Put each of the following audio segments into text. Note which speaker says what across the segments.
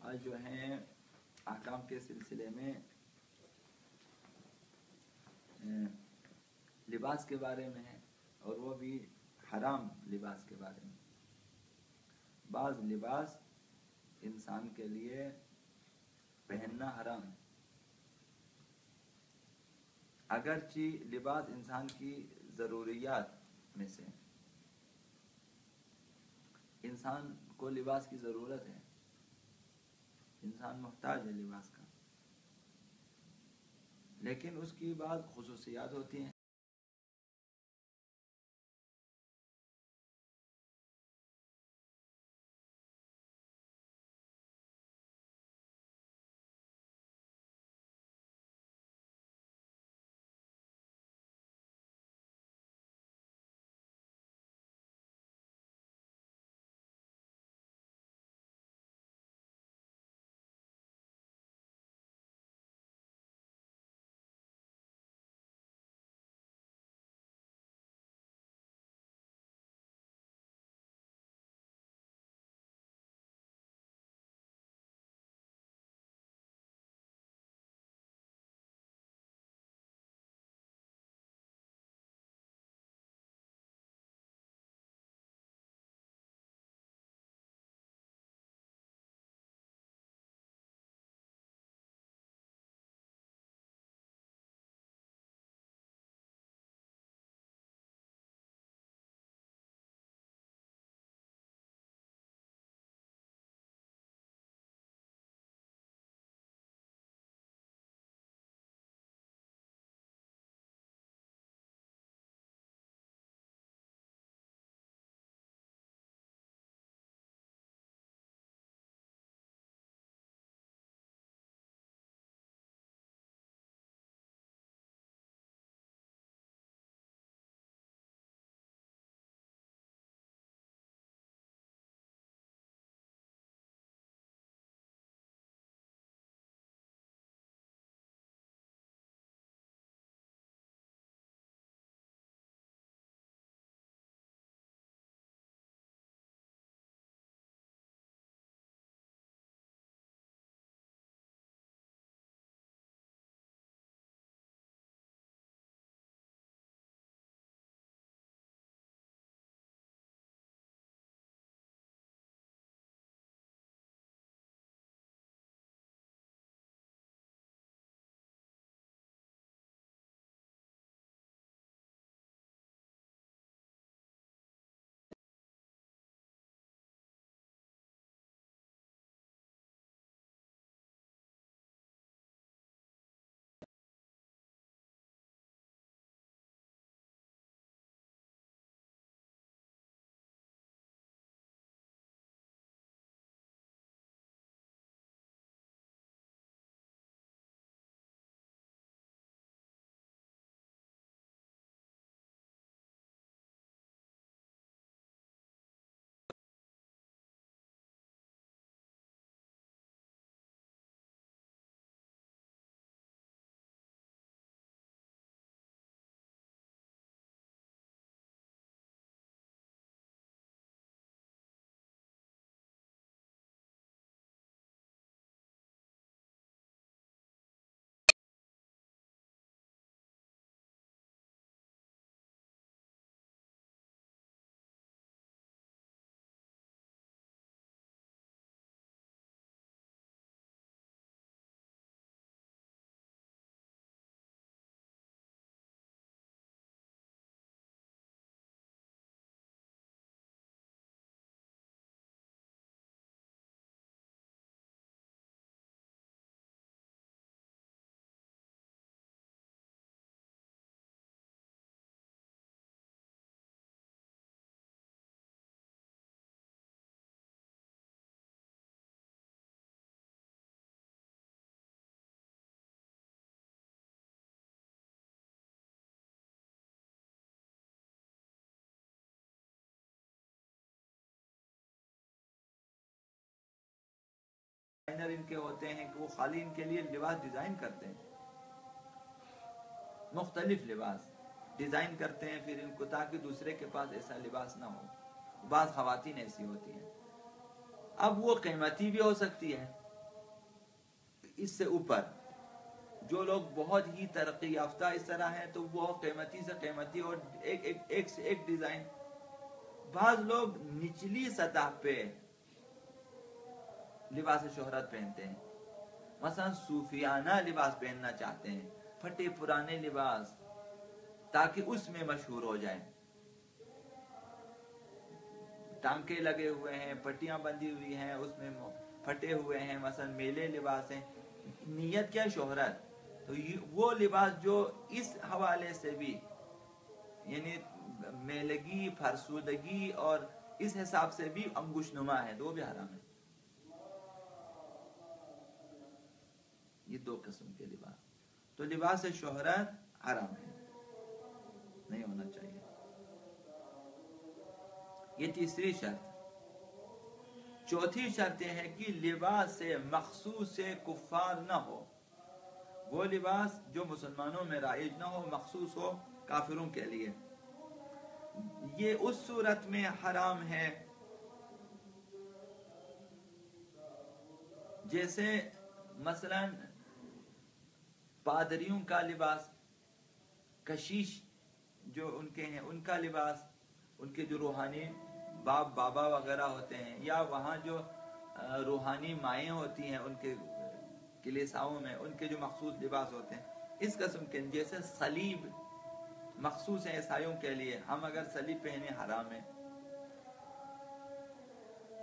Speaker 1: آج جو ہیں احکام کے سلسلے میں لباس کے بارے میں ہے، اور وہ بھی حرام لباس کے بارے میں۔ بعض لباس انسان کے لیے پہننا حرام ہے، اگرچہ لباس انسان کی ضروریات میں سے، انسان کو لباس کی ضرورت ہے، انسان محتاج ہے لباس کا، لیکن اس کی بعض خصوصیات ہوتی ہیں۔ ڈیزائنر ان کے ہوتے ہیں کہ وہ خالی ان کے لیے لباس ڈیزائن کرتے ہیں، مختلف لباس ڈیزائن کرتے ہیں پھر ان کو، تاکہ دوسرے کے پاس ایسا لباس نہ ہو۔ بعض خواتین ایسی ہوتی ہیں، اب وہ قیمتی بھی ہو سکتی ہے اس سے اوپر جو لوگ بہت ہی ترقی یافتہ اس طرح ہیں تو وہ قیمتی سے قیمتی اور ایک سے ایک ڈیزائن. بعض لوگ نچلی سطح پہ لباس شہرت پہنتے ہیں، مثلا صوفیانہ لباس پہننا چاہتے ہیں، پھٹے پرانے لباس، تاکہ اس میں مشہور ہو جائیں. ٹانکے لگے ہوئے ہیں، پٹیاں بندھی ہوئی ہیں، اس میں پھٹے ہوئے ہیں، مثلا میلے لباس ہیں، نیت کیا شہرت. تو وہ لباس جو اس حوالے سے بھی یعنی میلگی، فرسودگی اور اس حساب سے بھی انگوش نما ہے تو وہ بھی حرام ہے. یہ دو قسم کے لباس. تو لباس شہرت حرام ہے، نہیں ہونا چاہیے. یہ تیسری شرط. چوتھی شرط یہ ہے کہ لباس مخصوص کفار نہ ہو. وہ لباس جو مسلمانوں میں رائج نہ ہو، مخصوص ہو کافروں کے لیے. یہ اس صورت میں حرام ہے جیسے مثلا پادریوں کا لباس، کشیش جو ان کے ہیں ان کا لباس، ان کے جو روحانی باپ بابا وغیرہ ہوتے ہیں، یا وہاں جو روحانی مائیں ہوتی ہیں ان کے کلیساؤں میں، ان کے جو مخصوص لباس ہوتے ہیں اس قسم کے. جیسے صلیب مخصوص ہے عیسائیوں کے لیے، ہم اگر صلیب پہنے حرام ہے.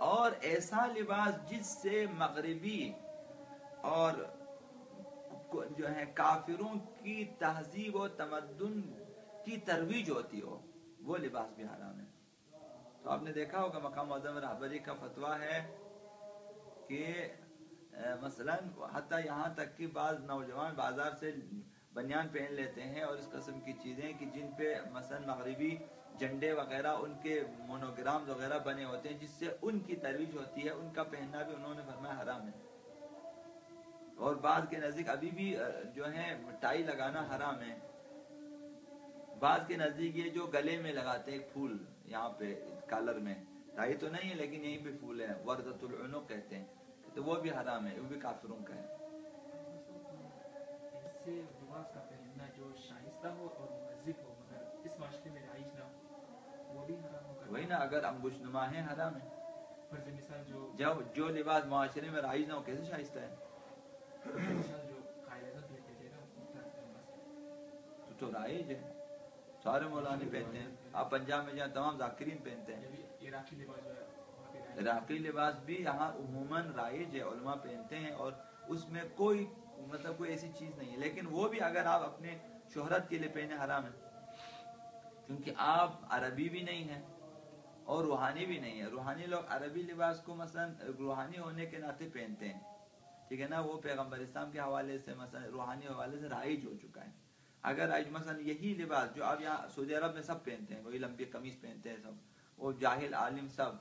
Speaker 1: اور ایسا لباس جس سے مغربی اور جو ہے کافروں کی تہذیب و تمدن کی ترویج ہوتی ہو، وہ لباس بھی حرام ہے. تو آپ نے دیکھا ہوگا مقام معظم رہبری کا فتویٰ ہے کہ مثلا حتیٰ یہاں تک کہ بعض نوجوان بازار سے بنیان پہن لیتے ہیں اور اس قسم کی چیزیں کہ جن پہ مثلا مغربی جھنڈے وغیرہ، ان کے مونوگرام وغیرہ بنے ہوتے ہیں، جس سے ان کی ترویج ہوتی ہے، ان کا پہننا بھی انہوں نے فرمایا حرام ہے. اور بعض کے نزدیک ابھی بھی جو ہے ٹائی لگانا حرام ہے. بعض کے نزدیک یہ جو گلے میں لگاتے ہیں پھول، یہاں پہ کالر میں ٹائی تو نہیں ہے لیکن یہیں پہ پھول ہے، وردۃ العنق کہتے ہیں، تو وہ بھی حرام ہے، وہ بھی کافروں کا ہے.
Speaker 2: ایسے لباس کا پہننا جو شائستہ ہو اور مہذب ہو مگر اس معاشرے میں رائج نہ ہو، وہ بھی حرام ہوگا.
Speaker 1: وہی نا، اگر انگوش نما ہے حرام ہے.
Speaker 2: فرض مثال
Speaker 1: جو لباس معاشرے میں رائج نہ ہو کیسے شائستہ ہے؟
Speaker 2: جو قاعدہ کہتے تھے نا
Speaker 1: تو رائج ہے، سارے مولانے پہنتے ہیں. آپ پنجاب میں جائیں تمام ذاکرین پہنتے ہیں.
Speaker 2: عراقی لباس جو ہے،
Speaker 1: عراقی لباس بھی یہاں عموماً رائج ہے، علماء پہنتے ہیں اور اس میں کوئی مطلب کوئی ایسی چیز نہیں ہے. لیکن وہ بھی اگر آپ اپنے شہرت کے لیے پہنے حرام ہے، کیونکہ آپ عربی بھی نہیں ہیں اور روحانی بھی نہیں ہے. روحانی لوگ عربی لباس کو مثلا روحانی ہونے کے ناطے پہنتے ہیں، ٹھیک ہے نا، وہ پیغمبر اسلام کے حوالے سے مثلا روحانی حوالے سے رائج ہو چکا ہے. اگر آج مثلا یہی لباس جو آپ یہاں سعودی عرب میں سب پہنتے ہیں، وہی لمبی قمیص پہنتے ہیں سب، وہ جاہل عالم سب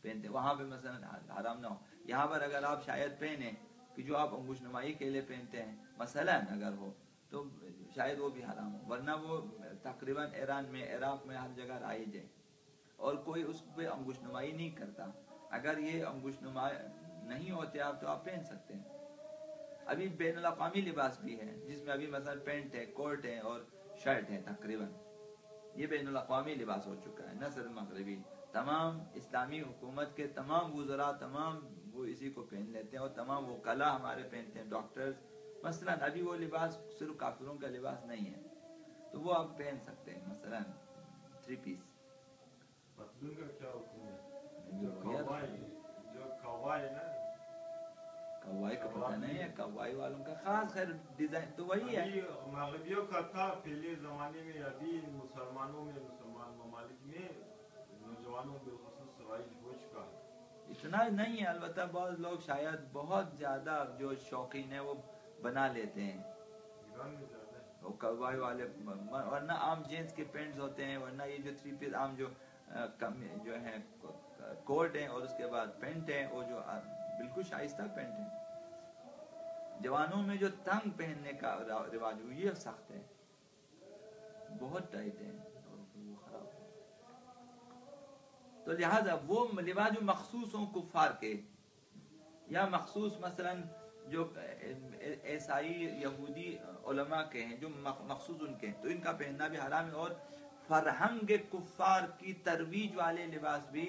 Speaker 1: پہنتے ہیں، وہاں پہ مثلا حرام نہ ہو. یہاں پر اگر آپ شاید پہنیں کہ جو آپ انگوش نمائی کے لیے پہنتے ہیں مثلا اگر ہو تو شاید وہ بھی حرام ہو. ورنہ وہ تقریباً ایران میں، عراق میں ہر جگہ رائج ہے اور کوئی اس پہ انگوش نمائی نہیں کرتا. اگر یہ انگوش نمائی نہیں ہوتے آپ تو آپ پہن سکتے ہیں. ابھی بین الاقوامی لباس بھی ہے جس میں ابھی مثلا پینٹ ہے، کوٹ ہے اور شرٹ ہے تقریباً. یہ بین الاقوامی لباس ہو چکا ہے، نہ صرف مغربی. تمام اسلامی حکومت کے تمام وزراء تمام وہ اسی کو پہن لیتے ہیں اور تمام وکلاء ہمارے پہنتے ہیں، ڈاکٹرز مثلا. ابھی وہ لباس صرف کافروں کا لباس نہیں ہے تو وہ آپ پہن سکتے ہیں، مثلا 3 پیس.
Speaker 3: پتلون کا کیا حکم ہے؟ جو کوائی نا،
Speaker 1: کوائی کا پتہ نہیں ہے، کوائی والوں کا خاص خیر ڈیزائن تو وہی ہے.
Speaker 3: مغربیوں کا تھا پہلے زمانے میں، ابھی مسلمانوں میں، مسلمان ممالک میں نوجوانوں بالخصوص رائج ہو چکا ہے.
Speaker 1: اتنا نہیں ہے، البتہ بعض لوگ شاید بہت زیادہ جو شوقین ہیں وہ بنا لیتے ہیں
Speaker 3: ایران میں زیادہ ہے
Speaker 1: وہ کوائی والے. ورنہ عام جینس کے پینٹس ہوتے ہیں، ورنہ یہ جو 3 پیس عام جو ہیں کوٹ ہیں اور اس کے بعد پینٹ ہیں، وہ جو بالکل شائستہ پینٹ ہیں. جوانوں میں جو تنگ پہننے کا رواج ہو یہ سخت ہے، بہت ٹائٹ ہے اور وہ خراب ہے. تو لہٰذا وہ لباس جو مخصوص ہوں کفار کے، یا مخصوص مثلا جو عیسائی یہودی علماء کے ہیں جو مخصوص ان کے ہیں، تو ان کا پہننا بھی حرام ہے، اور فرہنگ کفار کی ترویج والے لباس بھی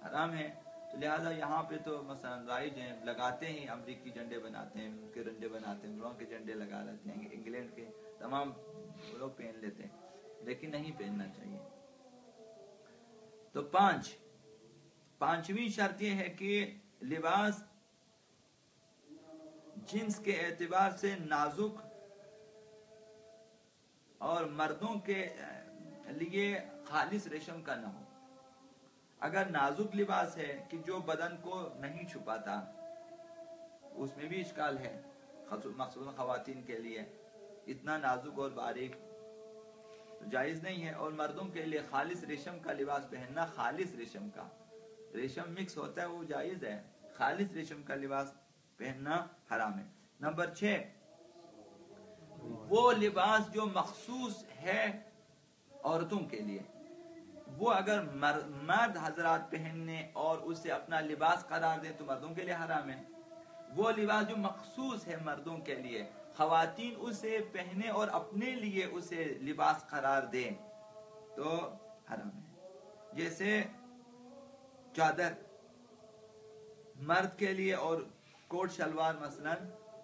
Speaker 1: حرام ہے۔ تو لہذا یہاں پہ تو مثلا رائج ہیں، لگاتے ہیں، امریکی جھنڈے بناتے ہیں، ان کے جھنڈے بناتے ہیں، گروہ کے جھنڈے لگا لیتے ہیں، انگلینڈ کے تمام لوگ پہن لیتے ہیں، لیکن نہیں پہننا چاہیے۔ تو پانچویں شرط یہ ہے کہ لباس جنس کے اعتبار سے نازک اور مردوں کے لیے خالص ریشم کا نہ ہو۔ اگر نازک لباس ہے کہ جو بدن کو نہیں چھپاتا، اس میں بھی اشکال ہے، مخصوصاً خواتین کے لیے اتنا نازک اور باریک جائز نہیں ہے، اور مردوں کے لیے خالص ریشم کا لباس پہننا، خالص ریشم کا، ریشم مکس ہوتا ہے وہ جائز ہے، خالص ریشم کا لباس پہننا حرام ہے۔ نمبر 6، وہ لباس جو مخصوص ہے عورتوں کے لیے، وہ اگر مرد حضرات پہننے اور اسے اپنا لباس قرار دیں تو مردوں کے لیے حرام ہے۔ وہ لباس جو مخصوص ہے مردوں کے لیے، خواتین اسے پہنے اور اپنے لیے اسے لباس قرار دیں تو حرام ہے۔ جیسے چادر مرد کے لیے اور کوٹ شلوار، مثلا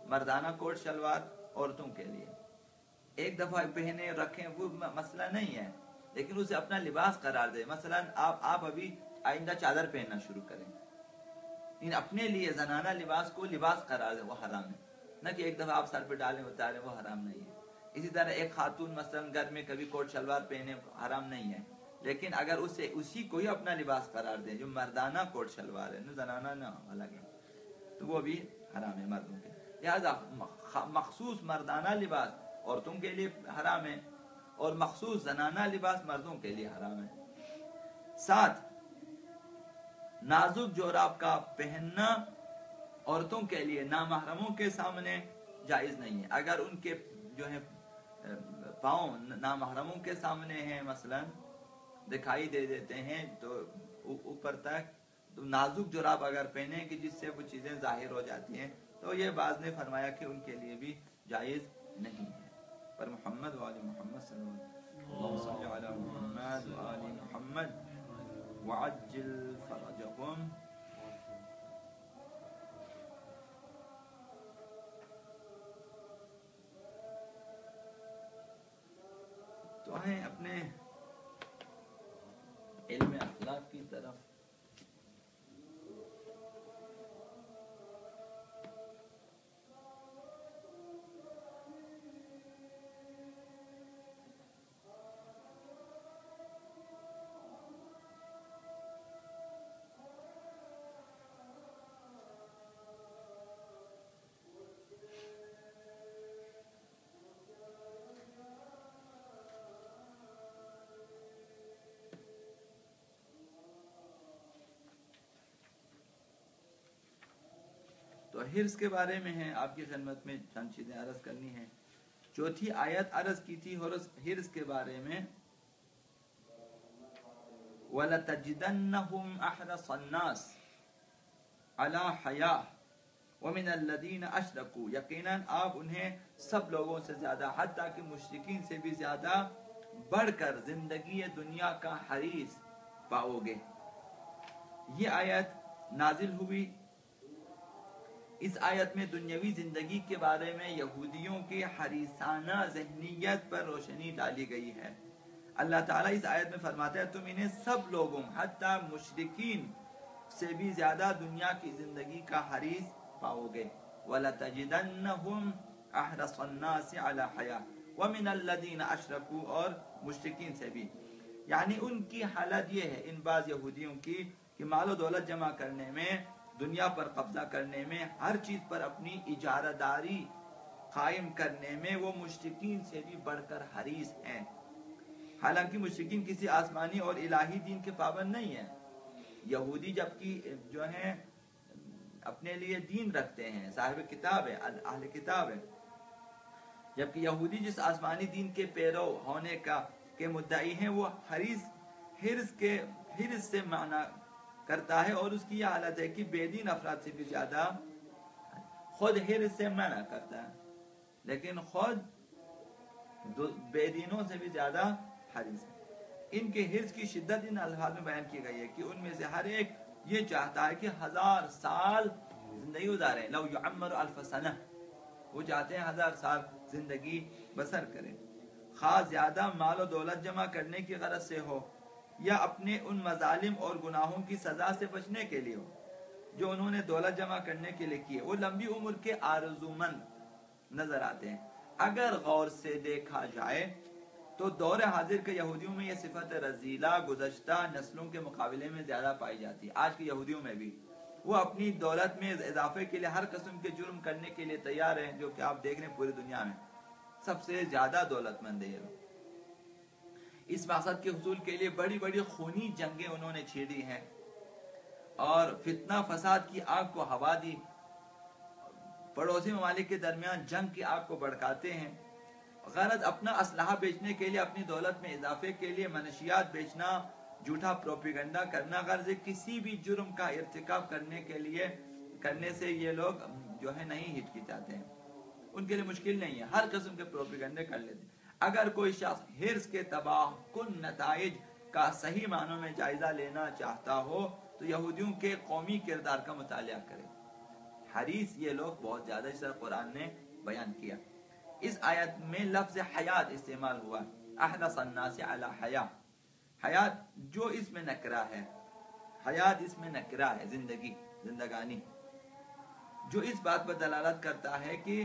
Speaker 1: مردانہ کوٹ شلوار عورتوں کے لیے ایک دفعہ پہنے رکھیں وہ مسئلہ نہیں ہے، لیکن اسے اپنا لباس قرار دیں۔ مثلا آپ ابھی آئندہ چادر پہننا شروع کریں، ان اپنے لیے زنانہ لباس کو لباس قرار دیں، وہ حرام ہے، نہ کہ ایک دفعہ آپ سر پہ ڈالیں اتاریں، وہ حرام نہیں ہے۔ اسی طرح ایک خاتون مثلا گھر میں کبھی کوٹ شلوار پہنے، حرام نہیں ہے، لیکن اگر اسے اسی کو ہی اپنا لباس قرار دیں جو مردانہ کوٹ شلوار ہے، نہ زنانہ نہ الگ ہے، تو وہ بھی حرام ہے مردوں کے۔ لہذا مخصوص مردانہ لباس عورتوں کے لیے حرام ہے، اور مخصوص زنانہ لباس مردوں کے لیے حرام ہے۔ 7، نازک جوراب کا پہننا عورتوں کے لیے نامحرموں کے سامنے جائز نہیں ہے۔ اگر ان کے جو ہے پاؤں نامحرموں کے سامنے ہیں، مثلا دکھائی دے دیتے ہیں تو اوپر تک، تو نازک جوراب اگر پہنے کہ جس سے وہ چیزیں ظاہر ہو جاتی ہیں، تو یہ بعض نے فرمایا کہ ان کے لیے بھی جائز نہیں ہے۔ پر محمد و آل محمد صلی اللہ علیہ وسلم، صلی علی محمد و آل محمد وعجل فرجهم۔ تو آئیں اپنے علم اخلاق کی طرف۔ تو حرص کے بارے میں ہے، آپ کی خدمت میں چند چیزیں عرض کرنی ہیں۔ چوتھی آیت عرض کی تھی حرص کے بارے میں، وَلَتَجِدَنَّهُمْ أَحْرَصَ النَّاسِ عَلَى حَيَاةٍ وَمِنَ الَّذِينَ أَشْرَكُوا، یقیناً آپ انہیں سب لوگوں سے زیادہ، حتیٰ کہ مشرکین سے بھی زیادہ بڑھ کر زندگی دنیا کا حریص پاؤ گے۔ یہ آیت نازل ہوئی، اس آیت میں دنیاوی زندگی کے بارے میں یہودیوں کی حریصانہ ذہنیت پر روشنی ڈالی گئی ہے۔ اللہ تعالیٰ اس آیت میں فرماتا ہے تم انہیں سب لوگوں حتیٰ مشرکین سے بھی زیادہ دنیا کی زندگی کا حریص پاؤ گے۔ وَلَتَجِدَنَّهُمْ أَحْرَصَ النَّاسِ عَلَى حَيَاةٍ وَمِنَ الَّذِينَ أَشْرَكُوا، اور مشرکین سے بھی، یعنی ان کی حالت یہ ہے، ان بعض یہودیوں کی، کہ مال و دولت جمع کرنے میں، دنیا پر قبضہ کرنے میں، ہر چیز پر اپنی اجارہ داری قائم کرنے میں وہ مشرکین سے بھی بڑھ کر حریص ہیں۔ حالانکہ مشرکین کسی آسمانی اور الہی دین کے پابند نہیں ہیں۔ یہودی جبکہ جو ہیں اپنے لیے دین رکھتے ہیں، صاحب کتاب ہے، اہل کتاب ہے، جبکہ یہودی جس آسمانی دین کے پیرو ہونے کے مدعی ہیں، وہ حرص سے معنی کرتا ہے، اور اس کی یہ حالت ہے کہ بے دین افراد سے بھی زیادہ خود حرص سے منع کرتا ہے، لیکن خود بے دینوں سے بھی زیادہ حریص ہے۔ ان کے حرص کی شدت ان الفاظ میں بیان کی گئی ہے کہ ان میں سے ہر ایک یہ چاہتا ہے کہ 1000 سال زندگی گزارے، لو یعمر 1000 سنہ، وہ چاہتے ہیں 1000 سال زندگی بسر کریں، خاص زیادہ مال و دولت جمع کرنے کی غرض سے ہو یا اپنے ان مظالم اور گناہوں کی سزا سے بچنے کے لیے ہو جو انہوں نے دولت جمع کرنے کے لیے کیے۔ وہ لمبی عمر کے آرزومند نظر آتے ہیں۔ اگر غور سے دیکھا جائے تو دور حاضر کے یہودیوں میں یہ صفت رذیلہ گزشتہ نسلوں کے مقابلے میں زیادہ پائی جاتی ہے۔ آج کے یہودیوں میں بھی وہ اپنی دولت میں اضافے کے لیے ہر قسم کے جرم کرنے کے لیے تیار ہیں، جو کہ آپ دیکھ رہے ہیں پوری دنیا میں سب سے زیادہ دولت مند ہے یہ لوگ۔ اس مقصد کے حصول کے لیے بڑی بڑی خونی جنگیں انہوں نے چھیڑی ہیں اور فتنہ فساد کی آگ کو ہوا دی، پڑوسی ممالک کے درمیان جنگ کی آگ کو بھڑکاتے ہیں، غرض اپنا اسلحہ بیچنے کے لیے، اپنی دولت میں اضافے کے لیے منشیات بیچنا، جھوٹا پروپیگنڈا کرنا، غرض کسی بھی جرم کا ارتکاب کرنے سے یہ لوگ جو ہے نہیں ہچکچاتے ہیں، ان کے لیے مشکل نہیں ہے، ہر قسم کے پروپیگنڈے کر لیتے ہیں۔ اگر کوئی شخص حرص کے تباہ کن نتائج کا صحیح معنوں میں جائزہ لینا چاہتا ہو تو یہودیوں کے قومی کردار کا مطالعہ کرے۔ حریص یہ لوگ بہت زیادہ، اس طرح قرآن نے بیان کیا۔ اس آیت میں لفظ حیات استعمال ہوا، احرص الناس علی حیاء، حیات جو اس میں نکرہ ہے، حیات اس میں نکرہ ہے، زندگانی، جو اس بات پر دلالت کرتا ہے کہ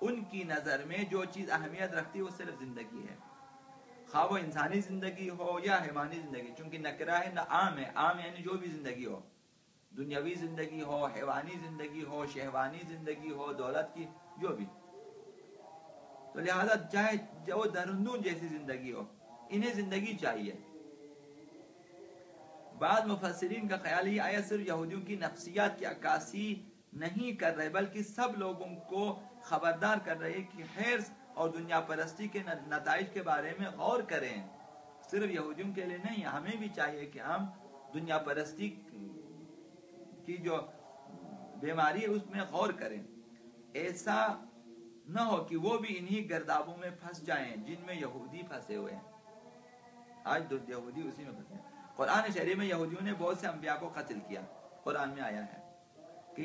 Speaker 1: ان کی نظر میں جو چیز اہمیت رکھتی ہے وہ صرف زندگی ہے، خواہ وہ انسانی زندگی ہو یا حیوانی زندگی، چونکہ نکرہ ہے، نہ عام ہے، عام یعنی جو بھی زندگی ہو، دنیاوی زندگی ہو، حیوانی زندگی ہو، شہوانی زندگی ہو، دولت کی، جو بھی، تو لہذا چاہے وہ درندوں جیسی زندگی ہو، انہیں زندگی چاہیے۔ بعض مفسرین کا خیال ہے یہ آیت صرف یہودیوں کی نفسیات کی عکاسی نہیں کر رہے بلکہ سب لوگوں کو خبردار کر رہے کہ حرص اور دنیا پرستی کے نتائج کے بارے میں غور کریں، صرف یہودیوں کے لیے نہیں، ہمیں بھی چاہیے کہ ہم دنیا پرستی کی جو بیماری ہے اس میں غور کریں، ایسا نہ ہو کہ وہ بھی انہی گردابوں میں پھنس جائیں جن میں یہودی پھنسے ہوئے ہیں۔ آج یہودی اسی میں پھنسے ہیں۔ قرآن شریف میں یہودیوں نے بہت سے انبیاء کو قتل کیا، قرآن میں آیا ہے کہ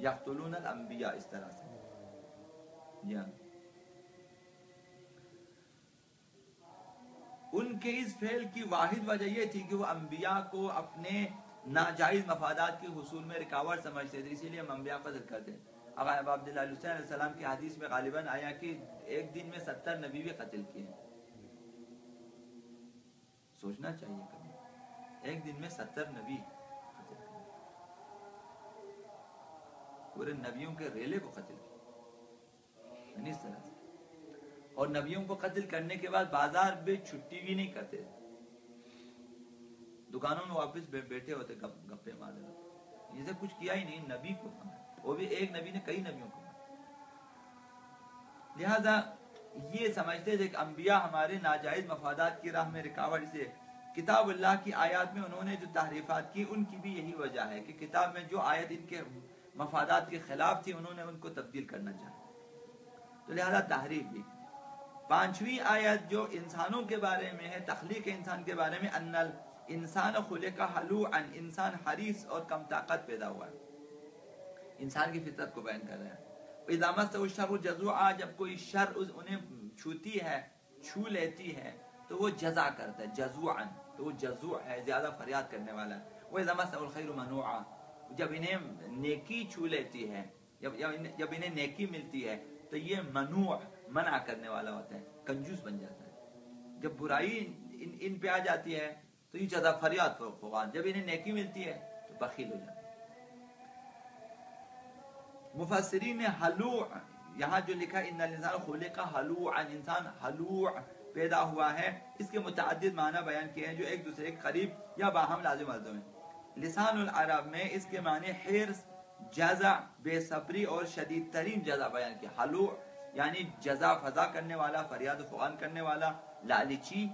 Speaker 1: یقتلون الانبیاء، اس طرح سے ان کے اس فعل کی واحد وجہ یہ تھی کہ وہ انبیاء کو اپنے ناجائز مفادات کے حصول میں رکاوٹ سمجھتے تھے، اسی لیے ہم انبیاء قتل کرتے ہیں۔ ابا عبداللہ علیہ السلام کی حدیث میں غالباً آیا کہ ایک دن میں 70 نبی بھی قتل کیے ہیں۔ سوچنا چاہیے کبھی، ایک دن میں 70 نبی قتل کیے، پورے نبیوں کے ریلے کو قتل کیا، یعنی اس طرح سے، اور نبیوں کو قتل کرنے کے بعد بازار میں چھٹی بھی نہیں کرتے، دکانوں میں واپس بیٹھے ہوتے، گپے مار رہے، یہ سے کچھ کیا ہی نہیں، نبی کو، وہ بھی ایک نبی نے کئی نبیوں کو۔ لہذا یہ سمجھتے تھے کہ انبیاء ہمارے ناجائز مفادات کی راہ میں رکاوٹ سے، کتاب اللہ کی آیات میں انہوں نے جو تحریفات کی ان کی بھی یہی وجہ ہے کہ کتاب میں جو آیت ان کے مفادات کے خلاف تھی انہوں نے ان کو تبدیل کرنا چاہا، تو لہذا تحریف بھی۔ 5ویں آیت جو انسانوں کے بارے میں ہے، تخلیق انسان کے بارے میں، ان الانسان خلق ہلوعا، انسان حریص اور کم طاقت پیدا ہوا ہے، انسان کی فطرت کو بیان کر رہا ہے۔ اذا مسہ الشر جزوعا، جب کوئی شر انہیں چھوتی ہے، چھو لیتی ہے تو وہ جزع کرتا ہے، جزوعا، تو وہ جزوع ہے، زیادہ فریاد کرنے والا ہے۔ واذا مسہ الخیر منوعا، جب انہیں نیکی چھو لیتی ہے، جب انہیں نیکی ملتی ہے تو یہ منوع، منع کرنے والا ہوتا ہے، کنجوس بن جاتا ہے۔ جب برائی ان پہ آ جاتی ہے تو یہ جزع فریاد فغان، جب انہیں نیکی ملتی ہے تو بخیل ہو جاتا ہے۔ مفسرین نے حلوع، یہاں جو لکھا ان الانسان خلق ہلوعا، انسان ہلوع پیدا ہوا ہے، اس کے متعدد معنی بیان کیے ہیں جو ایک دوسرے کے قریب یا باہم لازم الزم ہیں۔ لسان العرب میں اس کے معنی حرص، جزع، بے صبری اور شدید ترین جزع بیان کیا۔ حلوع یعنی جزع فضا کرنے والا، فریاد و فغان کرنے والا، لالچی،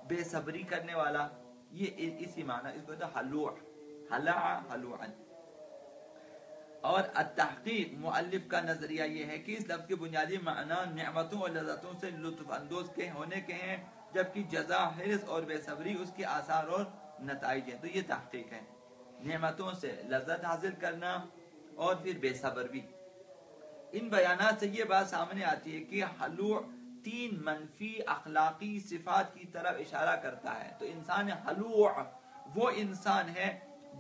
Speaker 1: بے صبری کرنے والا، یہ اسی معنی، اس کو کہتے ہیں حلوع، حلع حلوعا۔ اور التحقیق مؤلف کا نظریہ یہ ہے کہ اس لفظ کے بنیادی معنی نعمتوں اور لذتوں سے لطف اندوز کے ہونے کے ہیں، جبکہ جزا حرص اور بے صبری اس کے آثار اور نتائج ہیں۔ تو یہ تحقیق ہے، نعمتوں سے لذت حاصل کرنا اور پھر بے صبر بھی۔ ان بیانات سے یہ بات سامنے آتی ہے کہ حلوع 3 منفی اخلاقی صفات کی طرف اشارہ کرتا ہے۔ تو انسان حلوع وہ انسان ہے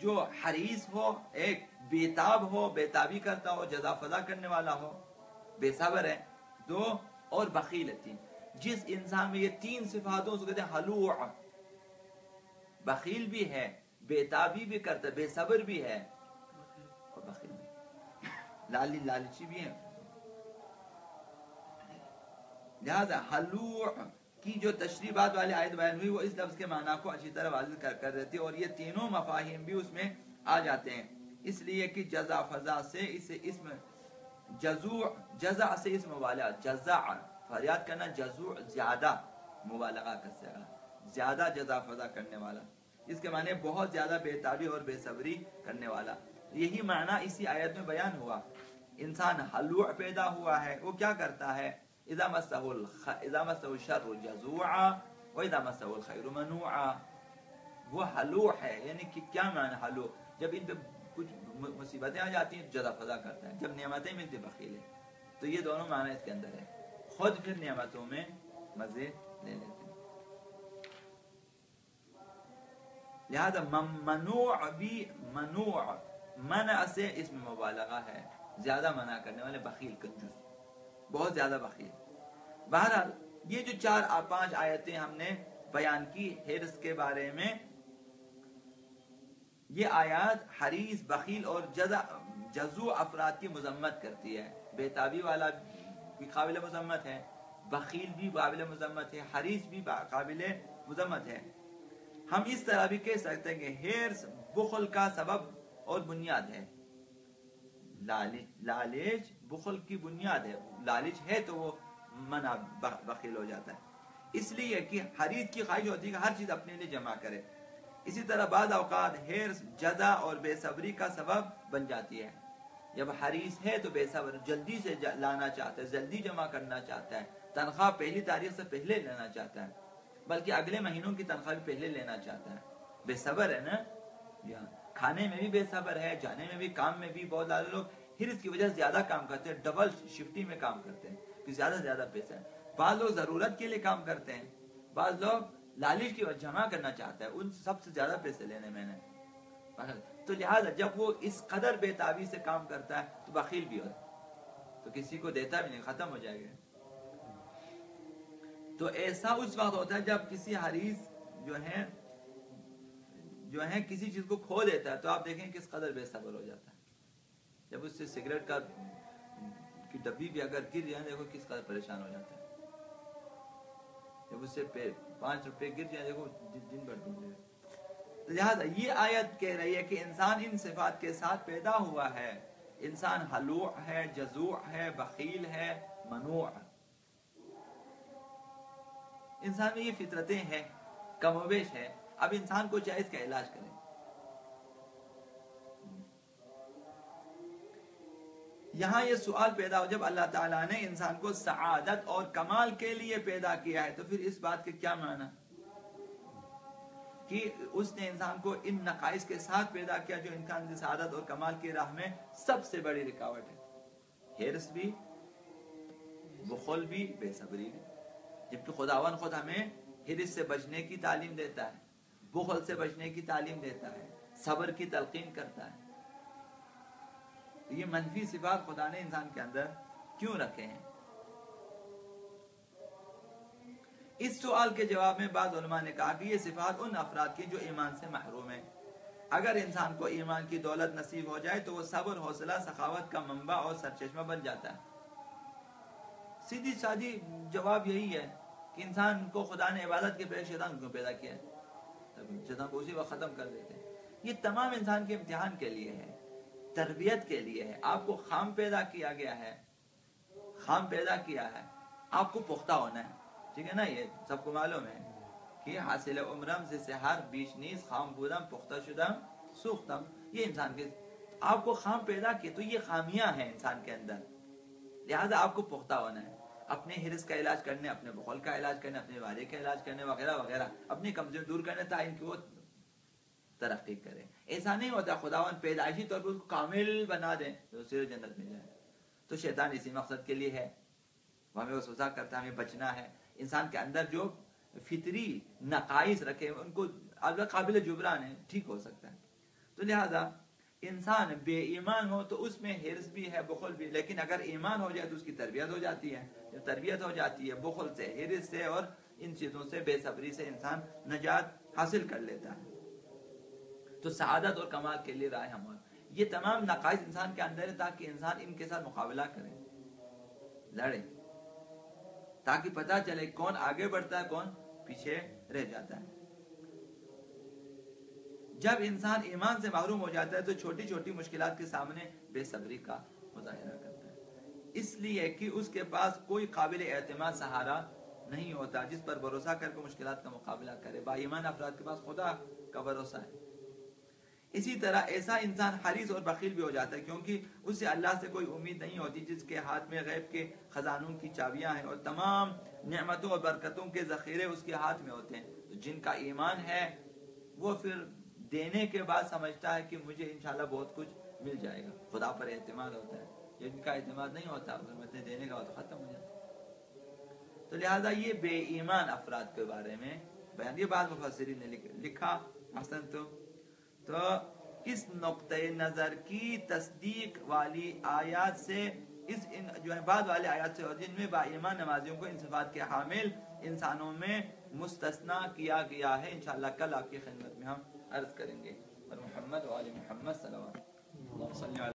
Speaker 1: جو حریص ہو، ایک بیتاب ہو، بیتابی کرتا ہو، جزا فضا کرنے والا ہو، بے صبر ہے 2، اور بخیل ہے 3۔ جس انسان میں یہ 3 صفاتوں سے کہتے ہیں حلوع، بخیل بھی ہے، بیتابی بھی کرتا ہے، بے صبر بھی ہے اور بخیل بھی، لالچی بھی ہے۔ لہذا حلوع کی جو تشریحات والی آیت بیان ہوئی وہ اس لفظ کے معنی کو اچھی طرح واضح کر دیتی ہے، اور یہ تینوں مفاہیم بھی اس میں آ جاتے ہیں، اس لیے کہ جزا فضا سے اسے اسم جزوع، جزع سے اسم مبالغہ، جزع فریاد کرنا، جزوع زیادہ، مبالغہ کا صیغہ، زیادہ جزا فضا کرنے والا، اس کے معنی بہت زیادہ بیتابی اور بے صبری کرنے والا۔ یہی معنی اسی آیت میں بیان ہوا۔ انسان حلوع پیدا ہوا ہے، وہ کیا کرتا ہے؟ اذا مسه الشر جزوعا واذا مسه الخير منوعا، وہ حلوع ہے، یعنی کہ کیا معنی حلوع؟ جب ان پہ کچھ مصیبتیں آ جاتی ہیں جزا فضا کرتا ہے، جب نعمتیں ملتی بخیل ہے۔ تو یہ دونوں معنی اس کے اندر ہے، خود پھر نعمتوں میں مزے لے لیتے ہیں۔ لہذا منوع بھی، منوع منع سے اسم مبالغہ ہے، زیادہ منع کرنے والے، بخیل، کنجوس، بہت زیادہ بخیل۔ بہرحال یہ جو 4-5 آیتیں ہم نے بیان کی حرص کے بارے میں، یہ آیات حریص، بخیل اور جزوع افراد کی مذمت کرتی ہے۔ بیتابی والا بھی قابل مذمت ہے، بخیل بھی قابل مذمت ہے، حریص بھی قابل مذمت ہے۔ ہم اس طرح بھی کہہ سکتے ہیں کہ حرص بخل کا سبب اور بنیاد ہے۔ لالچ بخل کی بنیاد ہے، لالچ ہے تو وہ منع بخیل ہو جاتا ہے، اس لیے کہ حریص کی خواہش ہوتی ہے کہ ہر چیز اپنے لیے جمع کرے۔ اسی طرح بعض اوقات حرص جزا اور بے صبری کا سبب بن جاتی ہے۔ جب حریص ہے تو بے صبر، جلدی سے لانا چاہتا ہے، جلدی جمع کرنا چاہتا ہے، تنخواہ پہلی تاریخ سے پہلے لینا چاہتا ہے، بلکہ اگلے مہینوں کی تنخواہ بھی پہلے لینا چاہتا ہے، بے صبر ہے نا۔ کھانے میں بھی بے صبر ہے، جانے میں بھی، کام میں بھی۔ بہت زیادہ لوگ حرص کی وجہ سے زیادہ کام کرتے ہیں، ڈبل شفٹی میں کام کرتے ہیں کہ زیادہ سے زیادہ پیسہ ہے۔ بعض لوگ ضرورت کے لیے کام کرتے ہیں، بعض لوگ لالچ کی وجہ جمع کرنا چاہتا ہے، ان سب سے زیادہ پیسے لینے میں نے۔ تو لہٰذا جب وہ اس قدر بے تابی سے کام کرتا ہے تو بخیل بھی ہوتا ہے، تو کسی کو دیتا بھی نہیں، ختم ہو جائے گا۔ تو ایسا اس وقت ہوتا ہے جب کسی حریص جو ہے کسی چیز کو کھو دیتا ہے، تو آپ دیکھیں کس قدر بے صبر ہو جاتا ہے۔ جب اس سے سگریٹ کی ڈبی بھی اگر گر جائے، دیکھو کس قدر پریشان ہو جاتا ہے۔ جب اس سے 5 روپے گر جائے، دیکھو دن بھر ڈوب جائے۔ لہٰذا یہ آیت کہہ رہی ہے کہ انسان ان صفات کے ساتھ پیدا ہوا ہے۔ انسان حلوع ہے، جزوع ہے، بخیل ہے، منوع۔ انسان میں یہ فطرتیں ہیں، کم و بیش ہے۔ اب انسان کو چاہے اس کا علاج کرے۔ یہاں یہ سوال پیدا ہو، جب اللہ تعالیٰ نے انسان کو سعادت اور کمال کے لیے پیدا کیا ہے تو پھر اس بات کے کیا معنی کہ اس نے انسان کو ان نقائص کے ساتھ پیدا کیا جو انسان کی سعادت اور کمال کی راہ میں سب سے بڑی رکاوٹ ہے، حرص بھی، بخل بھی، بے صبری بھی۔ جبکہ خداوند خود ہمیں حرص سے بچنے کی تعلیم دیتا ہے، بخل سے بچنے کی تعلیم دیتا ہے، صبر کی تلقین کرتا ہے۔ یہ منفی صفات خدا نے انسان کے اندر کیوں رکھے ہیں؟ اس سوال کے جواب میں بعض علماء نے کہا کہ یہ صفات ان افراد کی جو ایمان سے محروم ہیں۔ اگر انسان کو ایمان کی دولت نصیب ہو جائے تو وہ صبر، حوصلہ، سخاوت کا منبع اور سرچشمہ بن جاتا ہے۔ سیدھی سادی جواب یہی ہے کہ انسان کو خدا نے عبادت کے پہلے شیطان کیوں پیدا کیا ہے؟ شیطان کو اسی وقت ختم کر دیتے ہیں۔ یہ تمام انسان کے امتحان کے لیے ہے، تربیت کے لیے ہے۔ آپ کو خام پیدا کیا گیا ہے، خام پیدا کیا ہے، آپ کو پختہ ہونا ہے، ٹھیک ہے نا؟ یہ سب کو معلوم ہے کہ حاصل عمرم سے سحر بیش نیز خام بودم پختہ شدم سوختم۔ یہ انسان کے آپ کو خام پیدا کیے تو یہ خامیاں ہیں انسان کے اندر، لہٰذا آپ کو پختہ ہونا ہے، اپنے حرص کا علاج کرنے، اپنے بخل کا علاج کرنے، اپنے وارے کا علاج کرنے وغیرہ وغیرہ، اپنی کمزوری دور کرنے تاکہ کہ وہ ترقی کرے۔ ایسا نہیں ہوتا خداوند پیدائشی طور پر اس کو کامل بنا دیں تو سیر جنت میں جائے، تو شیطان اسی مقصد کے لیے ہے، وہ ہمیں وسوسہ کرتا ہے، ہمیں بچنا ہے۔ انسان کے اندر جو فطری نقائص رکھے ان کو قابل جبران ہے، ٹھیک ہو سکتا ہے۔ تو لہذا انسان بے ایمان ہو تو اس میں حرص بھی ہے، بخل بھی، لیکن اگر ایمان ہو جائے تو اس کی تربیت ہو جاتی ہے، جب تربیت ہو جاتی ہے بخل سے، حرص سے اور ان چیزوں سے، بے صبری سے انسان نجات حاصل کر لیتا ہے، تو سعادت اور کمال کے لیے راہ ہموار۔ یہ تمام نقائص انسان کے اندر ہے تاکہ انسان ان کے ساتھ مقابلہ کرے، لڑے، تاکہ پتہ چلے کون آگے بڑھتا ہے، کون پیچھے رہ جاتا ہے۔ جب انسان ایمان سے محروم ہو جاتا ہے تو چھوٹی چھوٹی مشکلات کے سامنے بے صبری کا مظاہرہ کرتا ہے، اس لیے کہ اس کے پاس کوئی قابل اعتماد سہارا نہیں ہوتا جس پر بھروسہ کر کے مشکلات کا مقابلہ کرے۔ با ایمان افراد کے پاس خدا کا بھروسہ ہے۔ اسی طرح ایسا انسان حریص اور بخیل بھی ہو جاتا ہے کیونکہ اسے اللہ سے کوئی امید نہیں ہوتی، جس کے ہاتھ میں غیب کے خزانوں کی چابیاں ہیں اور تمام نعمتوں اور برکتوں کے ذخیرے اس کے ہاتھ میں ہوتے ہیں۔ تو جن کا ایمان ہے وہ پھر دینے کے بعد سمجھتا ہے کہ مجھے انشاءاللہ بہت کچھ مل جائے گا، خدا پر اعتماد ہوتا ہے۔ جن کا اعتماد نہیں ہوتا پھر دینے کا بعد ختم ہو جاتا ہے۔ تو لہٰذا یہ بے ایمان افراد کے بارے میں بیان، یہ بات مفسرین نے لکھا۔ حسن تو اس نقطۂ نظر کی تصدیق والی آیات سے، اس جو ہے بعد والے آیات سے، جن میں با ایمان نمازیوں کو ان صفات کے حامل انسانوں میں مستثنا کیا گیا ہے، انشاءاللہ کل آپ کی خدمت میں ہم عرض کریں گے۔ اور محمد و آل محمد صلی اللہ علیہ وسلم۔